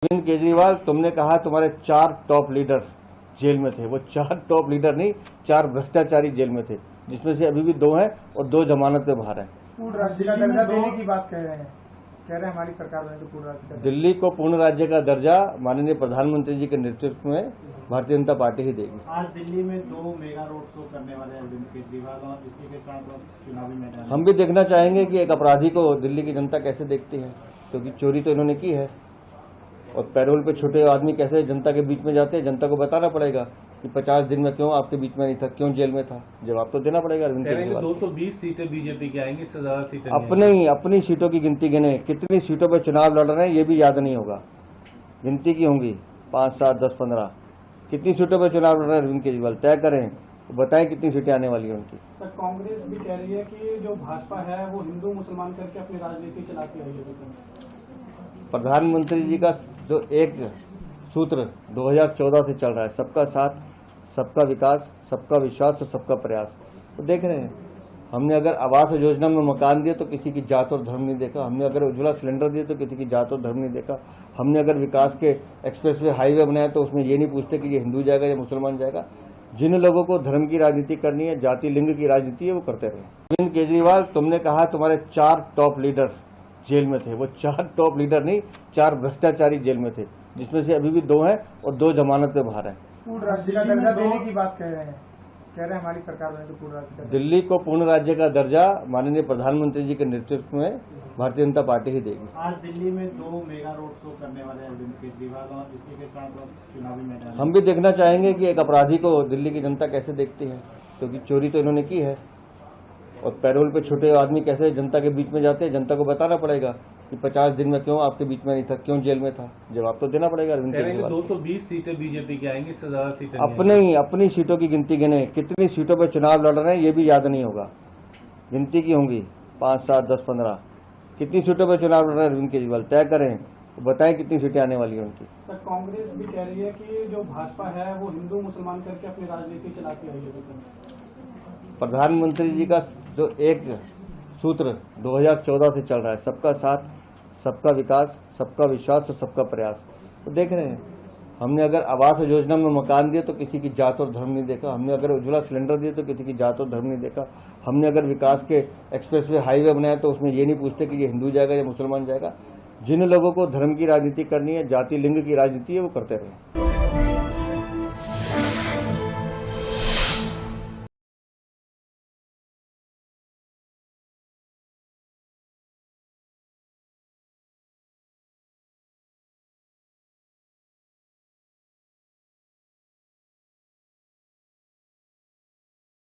अरविंद केजरीवाल, तुमने कहा तुम्हारे 4 टॉप लीडर जेल में थे। वो 4 टॉप लीडर नहीं, 4 भ्रष्टाचारी जेल में थे, जिसमें से अभी भी 2 हैं और 2 जमानत पे बाहर हैं। पूर्ण राज्य का दर्जा देने की बात कह रहे हैं हमारी सरकार ने, तो पूर्ण राज्य का दिल्ली को पूर्ण राज्य का दर्जा माननीय प्रधानमंत्री जी के नेतृत्व में भारतीय जनता पार्टी ही देगी। आज दिल्ली में 2 मेगा रोड शो करने वाले हैं अरविंद केजरीवाल, और इसी के साथ चुनावी मैदान। हम भी देखना चाहेंगे कि एक अपराधी को दिल्ली की जनता कैसे देखती है, क्योंकि चोरी तो इन्होंने की है और पैरोल पे छोटे आदमी कैसे जनता के बीच में जाते हैं। जनता को बताना पड़ेगा कि 50 दिन में क्यों आपके बीच में नहीं था, क्यों जेल में था। जवाब तो देना पड़ेगा अरविंद केजरीवाल। 220 सीटें बीजेपी की आएंगी, इससे ज्यादा सीटें अपनी सीटों की गिनती गिने, कितनी सीटों पर चुनाव लड़ रहे हैं ये भी याद नहीं होगा। गिनती की होंगी 5, 7, 10, 15 कितनी सीटों पर चुनाव लड़ रहे हैं अरविंद केजरीवाल, तय करें, बताएं कितनी सीटें आने वाली है उनकी। सर, कांग्रेस भी कह रही है कि जो भाजपा है वो हिंदू मुसलमान करके अपनी राजनीति चलाती रही है। प्रधानमंत्री जी का जो एक सूत्र 2014 से चल रहा है, सबका साथ, सबका विकास, सबका विश्वास और सबका प्रयास, तो देख रहे हैं। हमने अगर आवास योजना में मकान दिए तो किसी की जात और धर्म नहीं देखा। हमने अगर उज्ज्वला सिलेंडर दिए तो किसी की जात और धर्म नहीं देखा। हमने अगर विकास के एक्सप्रेसवे हाईवे बनाए तो उसमें ये नहीं पूछते कि ये हिंदू जाएगा या मुसलमान जाएगा। जिन लोगों को धर्म की राजनीति करनी है, जाति लिंग की राजनीति है, वो करते रहे। अरविंद केजरीवाल, तुमने कहा तुम्हारे 4 टॉप लीडर जेल में थे। वो 4 टॉप लीडर नहीं, 4 भ्रष्टाचारी जेल में थे, जिसमें से अभी भी 2 हैं और 2 जमानत पे बाहर हैं। पूर्ण राज्य का दर्जा देने की बात कह रहे हैं हमारी सरकार ने, तो पूर्ण राज्य का दिल्ली को पूर्ण राज्य का दर्जा माननीय प्रधानमंत्री जी के नेतृत्व में भारतीय जनता पार्टी ही देगी। आज दिल्ली में 2 मेगा रोड शो करने वाले हैं अरविंद केजरीवाल, और इसी के साथ चुनावी मैदान। हम भी देखना चाहेंगे कि एक अपराधी को दिल्ली की जनता कैसे देखती है, क्योंकि चोरी तो इन्होंने की है और पैरोल पे छोटे आदमी कैसे जनता के बीच में जाते हैं। जनता को बताना पड़ेगा कि 50 दिन में क्यों आपके बीच में नहीं था, क्यों जेल में था। जवाब तो देना पड़ेगा अरविंद केजरीवाल। 220 सीटें बीजेपी की आएंगी, इससे ज्यादा सीटें अपनी सीटों की गिनती गिने, कितनी सीटों पर चुनाव लड़ रहे हैं ये भी याद नहीं होगा। गिनती की होंगी 5, 7, 10, 15 कितनी सीटों पर चुनाव लड़ रहे हैं अरविंद केजरीवाल, तय करें, बताएं कितनी सीटें आने वाली है उनकी। सर, कांग्रेस भी कह रही है कि जो भाजपा है वो हिंदू मुसलमान करके अपनी राजनीति चलाती रही है। प्रधानमंत्री जी का जो एक सूत्र 2014 से चल रहा है, सबका साथ, सबका विकास, सबका विश्वास और सबका प्रयास, तो देख रहे हैं। हमने अगर आवास योजना में मकान दिए तो किसी की जात और धर्म नहीं देखा। हमने अगर उज्ज्वला सिलेंडर दिए तो किसी की जात और धर्म नहीं देखा। हमने अगर विकास के एक्सप्रेसवे हाईवे बनाए तो उसमें ये नहीं पूछते कि ये हिंदू जाएगा या मुसलमान जाएगा। जिन लोगों को धर्म की राजनीति करनी है, जाति लिंग की राजनीति है, वो करते रहे।